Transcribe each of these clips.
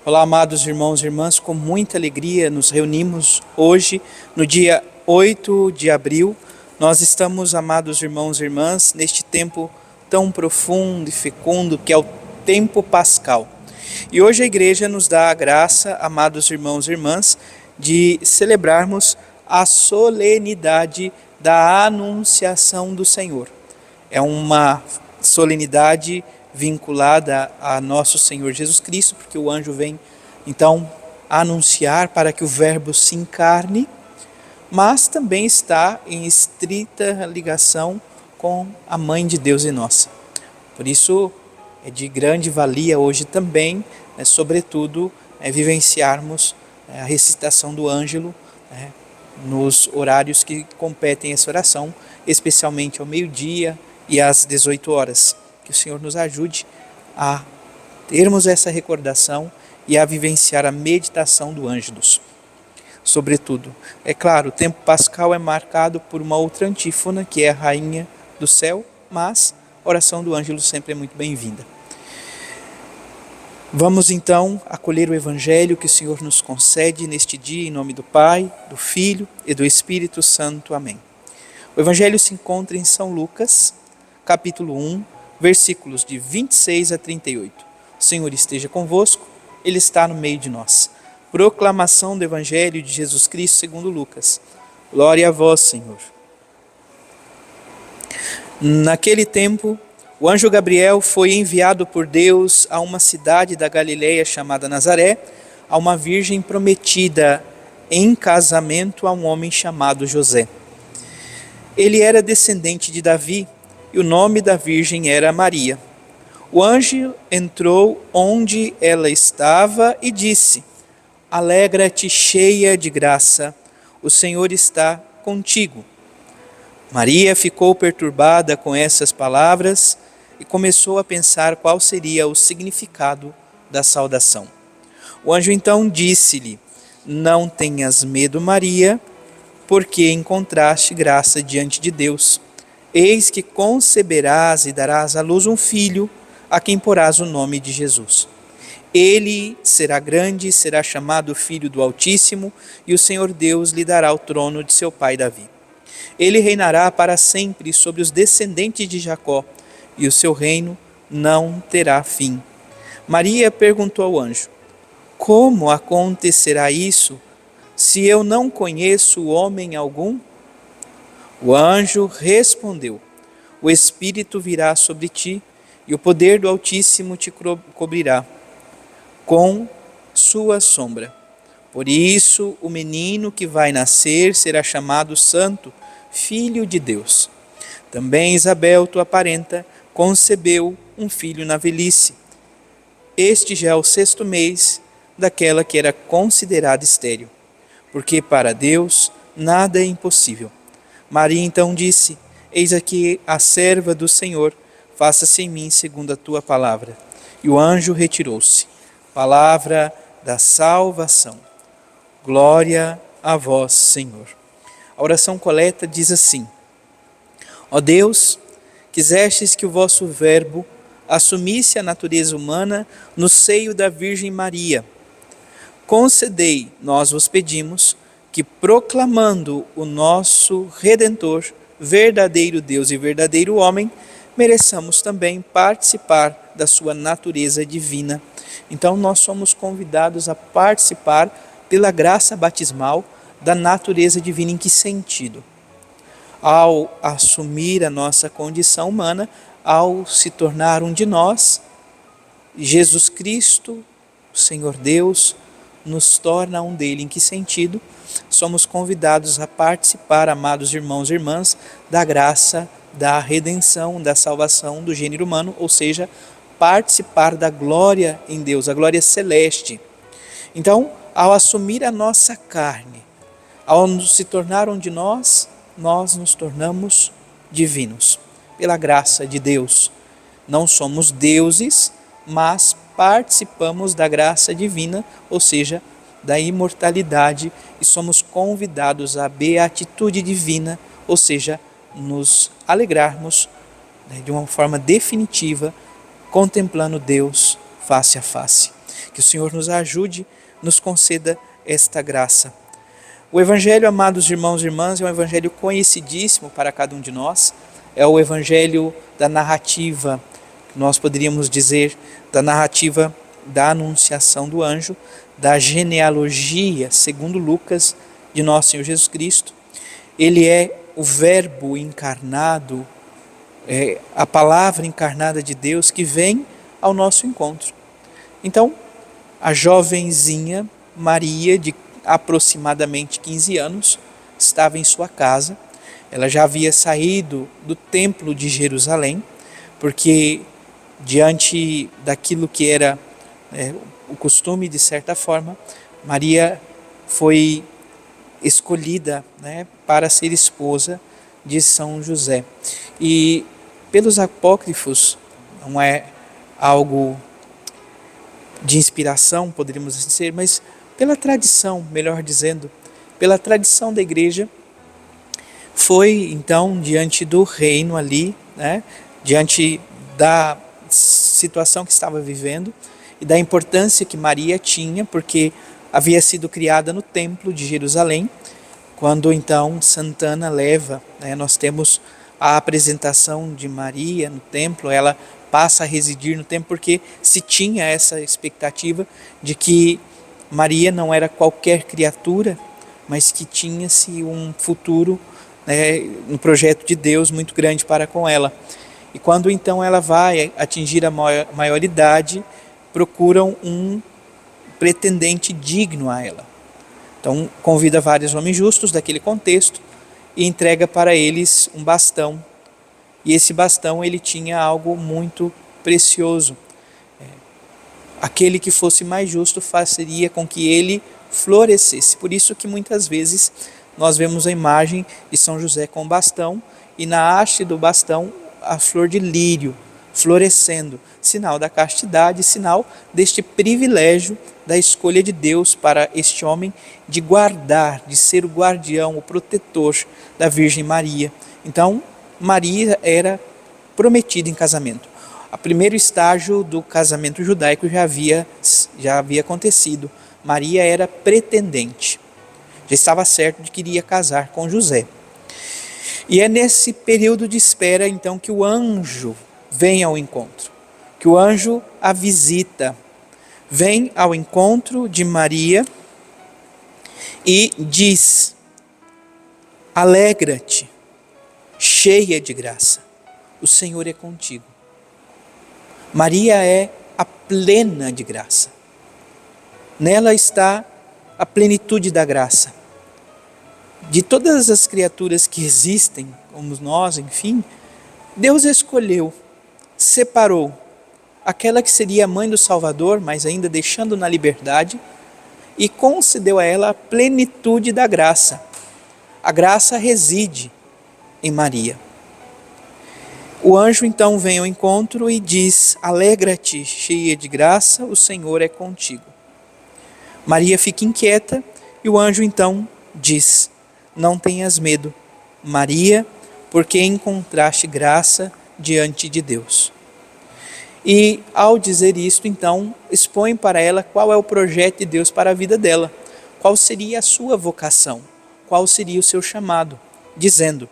Olá, amados irmãos e irmãs, com muita alegria nos reunimos hoje, no dia 8 de abril. Nós estamos, amados irmãos e irmãs, neste tempo tão profundo e fecundo que é o tempo pascal. E hoje a igreja nos dá a graça, amados irmãos e irmãs, de celebrarmos a solenidade da Anunciação do Senhor. É uma solenidade vinculada a nosso Senhor Jesus Cristo, porque o anjo vem então anunciar para que o verbo se encarne, mas também está em estrita ligação com a mãe de Deus e nossa. Por isso é de grande valia hoje também, sobretudo, vivenciarmos a recitação do Ângelo, nos horários que competem essa oração, especialmente ao meio-dia e às 18 horas. Que o Senhor nos ajude a termos essa recordação e a vivenciar a meditação do Ângelus. Sobretudo, é claro, o tempo pascal é marcado por uma outra antífona, que é a Rainha do Céu, mas a oração do Ângelus sempre é muito bem-vinda. Vamos então acolher o Evangelho que o Senhor nos concede neste dia, em nome do Pai, do Filho e do Espírito Santo. Amém. O Evangelho se encontra em São Lucas, capítulo 1, versículos de 26 a 38. O Senhor esteja convosco, Ele está no meio de nós. Proclamação do Evangelho de Jesus Cristo segundo Lucas. Glória a vós, Senhor. Naquele tempo, o anjo Gabriel foi enviado por Deus a uma cidade da Galileia chamada Nazaré, a uma virgem prometida em casamento a um homem chamado José. Ele era descendente de Davi, e o nome da virgem era Maria. O anjo entrou onde ela estava e disse: Alegra-te, cheia de graça, o Senhor está contigo. Maria ficou perturbada com essas palavras e começou a pensar qual seria o significado da saudação. O anjo então disse-lhe: Não tenhas medo, Maria, porque encontraste graça diante de Deus. Eis que conceberás e darás à luz um filho, a quem porás o nome de Jesus. Ele será grande, será chamado Filho do Altíssimo, e o Senhor Deus lhe dará o trono de seu pai Davi. Ele reinará para sempre sobre os descendentes de Jacó, e o seu reino não terá fim. Maria perguntou ao anjo: Como acontecerá isso, se eu não conheço homem algum? O anjo respondeu: O Espírito virá sobre ti, e o poder do Altíssimo te cobrirá com sua sombra. Por isso, o menino que vai nascer será chamado Santo, Filho de Deus. Também Isabel, tua parenta, concebeu um filho na velhice. Este já é o 6º mês daquela que era considerada estéril, porque para Deus nada é impossível. Maria então disse: Eis aqui a serva do Senhor, faça-se em mim segundo a tua palavra. E o anjo retirou-se. Palavra da salvação. Glória a vós, Senhor. A oração coleta diz assim: Ó Deus, quisestes que o vosso verbo assumisse a natureza humana no seio da Virgem Maria. Concedei, nós vos pedimos, que proclamando o nosso Redentor, verdadeiro Deus e verdadeiro homem, mereçamos também participar da sua natureza divina. Então nós somos convidados a participar pela graça batismal da natureza divina. Em que sentido? Ao assumir a nossa condição humana, ao se tornar um de nós, Jesus Cristo, o Senhor Deus, nos torna um dele. Em que sentido? Somos convidados a participar, amados irmãos e irmãs, da graça, da redenção, da salvação do gênero humano, ou seja, participar da glória em Deus, a glória celeste. Então, ao assumir a nossa carne, ao se tornar um de nós, nós nos tornamos divinos, pela graça de Deus. Não somos deuses, mas participamos da graça divina, ou seja, da imortalidade, e somos convidados à beatitude divina, ou seja, nos alegrarmos de uma forma definitiva, contemplando Deus face a face. Que o Senhor nos ajude, nos conceda esta graça. O Evangelho, amados irmãos e irmãs, é um Evangelho conhecidíssimo para cada um de nós. É o Evangelho da narrativa, nós poderíamos dizer, da narrativa da anunciação do anjo, da genealogia, segundo Lucas, de nosso Senhor Jesus Cristo. Ele é o Verbo encarnado, a palavra encarnada de Deus que vem ao nosso encontro. Então, a jovenzinha Maria, de aproximadamente 15 anos, estava em sua casa. Ela já havia saído do templo de Jerusalém, porque diante daquilo que era o costume, de certa forma, Maria foi escolhida para ser esposa de São José. E pelos apócrifos, não é algo de inspiração, poderíamos dizer, mas pela tradição, melhor dizendo, pela tradição da igreja, foi então diante do reino ali, diante da situação que estava vivendo e da importância que Maria tinha, porque havia sido criada no templo de Jerusalém. Quando então Santana leva, nós temos a apresentação de Maria no templo, ela passa a residir no templo porque se tinha essa expectativa de que Maria não era qualquer criatura, mas que tinha-se um futuro, um projeto de Deus muito grande para com ela. E quando então ela vai atingir a maioridade, procuram um pretendente digno a ela. Então convida vários homens justos daquele contexto e entrega para eles um bastão. E esse bastão ele tinha algo muito precioso. Aquele que fosse mais justo faria com que ele florescesse. Por isso que muitas vezes nós vemos a imagem de São José com o bastão e na haste do bastão a flor de lírio florescendo, sinal da castidade, sinal deste privilégio da escolha de Deus para este homem de guardar, de ser o guardião, o protetor da Virgem Maria. Então, Maria era prometida em casamento. O primeiro estágio do casamento judaico já havia acontecido. Maria era pretendente. Já estava certo de que iria casar com José. E é nesse período de espera, então, que o anjo vem ao encontro, que o anjo a visita, vem ao encontro de Maria e diz: alegra-te, cheia de graça, o Senhor é contigo. Maria é a plena de graça. Nela está a plenitude da graça. De todas as criaturas que existem, como nós, enfim, Deus escolheu, separou aquela que seria a mãe do Salvador, mas ainda deixando na liberdade, e concedeu a ela a plenitude da graça. A graça reside em Maria. O anjo então vem ao encontro e diz: alegra-te, cheia de graça, o Senhor é contigo. Maria fica inquieta e o anjo então diz: não tenhas medo, Maria, porque encontraste graça diante de Deus. E ao dizer isto, então, expõe para ela qual é o projeto de Deus para a vida dela, qual seria a sua vocação, qual seria o seu chamado, dizendo: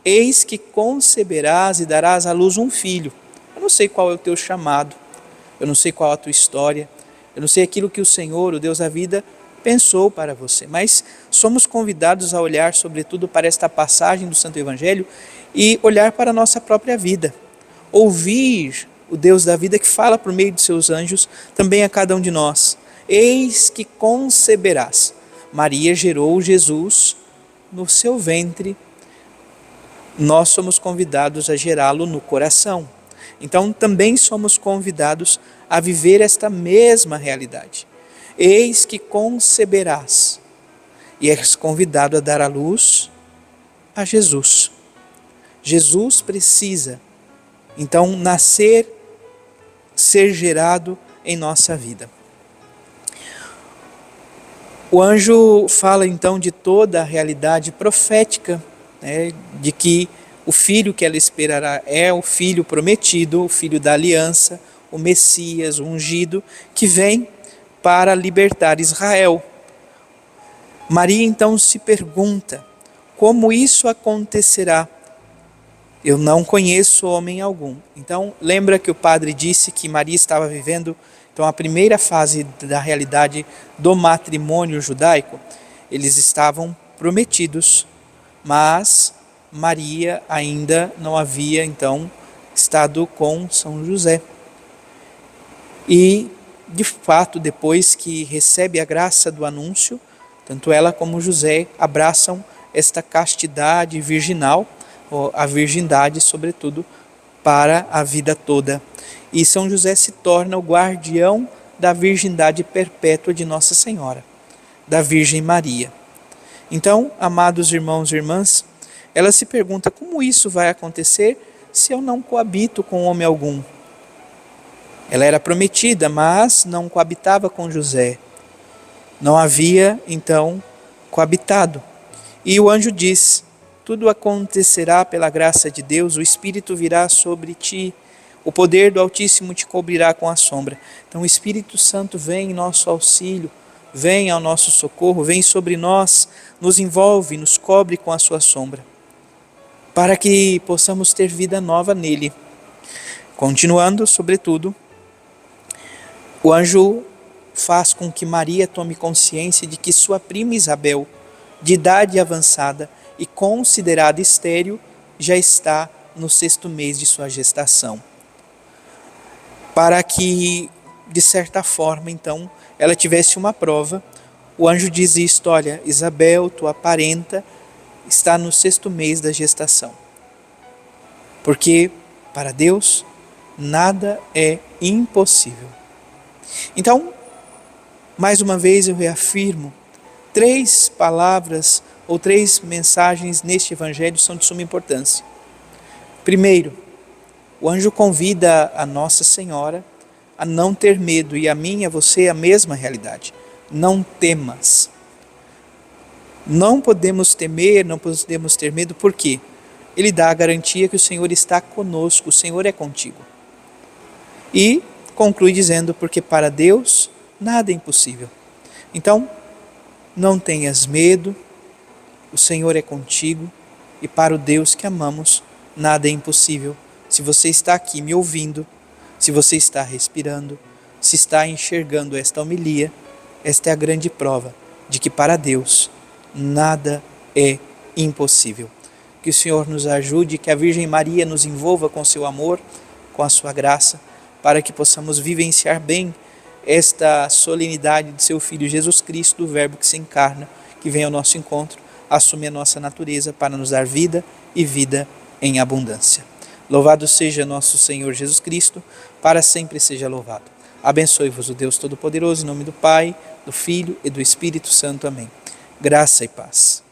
eis que conceberás e darás à luz um filho. Eu não sei qual é o teu chamado, eu não sei qual é a tua história, eu não sei aquilo que o Senhor, o Deus da vida, pensou para você, mas somos convidados a olhar sobretudo para esta passagem do Santo Evangelho e olhar para a nossa própria vida, ouvir o Deus da vida que fala por meio de seus anjos também a cada um de nós. Eis que conceberás. Maria gerou Jesus no seu ventre, nós somos convidados a gerá-lo no coração. Então também somos convidados a viver esta mesma realidade. Eis que conceberás, e és convidado a dar à luz a Jesus. Jesus precisa, então, nascer, ser gerado em nossa vida. O anjo fala, então, de toda a realidade profética, de que o filho que ela esperará é o filho prometido, o filho da aliança, o Messias, o ungido, que vem para libertar Israel. Maria então se pergunta: como isso acontecerá? Eu não conheço homem algum. Então, lembra que o padre disse que Maria estava vivendo então a primeira fase da realidade do matrimônio judaico? Eles estavam prometidos, mas Maria ainda não havia então estado com São José. E, de fato, depois que recebe a graça do anúncio, tanto ela como José abraçam esta castidade virginal, ou a virgindade, sobretudo, para a vida toda. E São José se torna o guardião da virgindade perpétua de Nossa Senhora, da Virgem Maria. Então, amados irmãos e irmãs, ela se pergunta: como isso vai acontecer se eu não coabito com homem algum? Ela era prometida, mas não coabitava com José. Não havia, então, coabitado. E o anjo diz: tudo acontecerá pela graça de Deus, o Espírito virá sobre ti, o poder do Altíssimo te cobrirá com a sombra. Então o Espírito Santo vem em nosso auxílio, vem ao nosso socorro, vem sobre nós, nos envolve, nos cobre com a sua sombra, para que possamos ter vida nova nele. Continuando, sobretudo, o anjo faz com que Maria tome consciência de que sua prima Isabel, de idade avançada e considerada estéril, já está no 6º mês de sua gestação. Para que, de certa forma, então, ela tivesse uma prova, o anjo diz isto: olha, Isabel, tua parenta, está no 6º mês da gestação. Porque, para Deus, nada é impossível. Então, mais uma vez eu reafirmo, 3 palavras ou 3 mensagens neste evangelho são de suma importância. Primeiro, o anjo convida a Nossa Senhora a não ter medo, e a mim e a você a mesma realidade. Não temas. Não podemos temer, não podemos ter medo, por quê? Ele dá a garantia que o Senhor está conosco, o Senhor é contigo. E conclui dizendo: porque para Deus nada é impossível. Então, não tenhas medo, o Senhor é contigo, e para o Deus que amamos, nada é impossível. Se você está aqui me ouvindo, se você está respirando, se está enxergando esta homilia, esta é a grande prova de que para Deus nada é impossível. Que o Senhor nos ajude, que a Virgem Maria nos envolva com seu amor, com a sua graça, para que possamos vivenciar bem esta solenidade de seu Filho Jesus Cristo, o Verbo que se encarna, que vem ao nosso encontro, assume a nossa natureza para nos dar vida e vida em abundância. Louvado seja nosso Senhor Jesus Cristo, para sempre seja louvado. Abençoe-vos o Deus Todo-Poderoso, em nome do Pai, do Filho e do Espírito Santo. Amém. Graça e paz.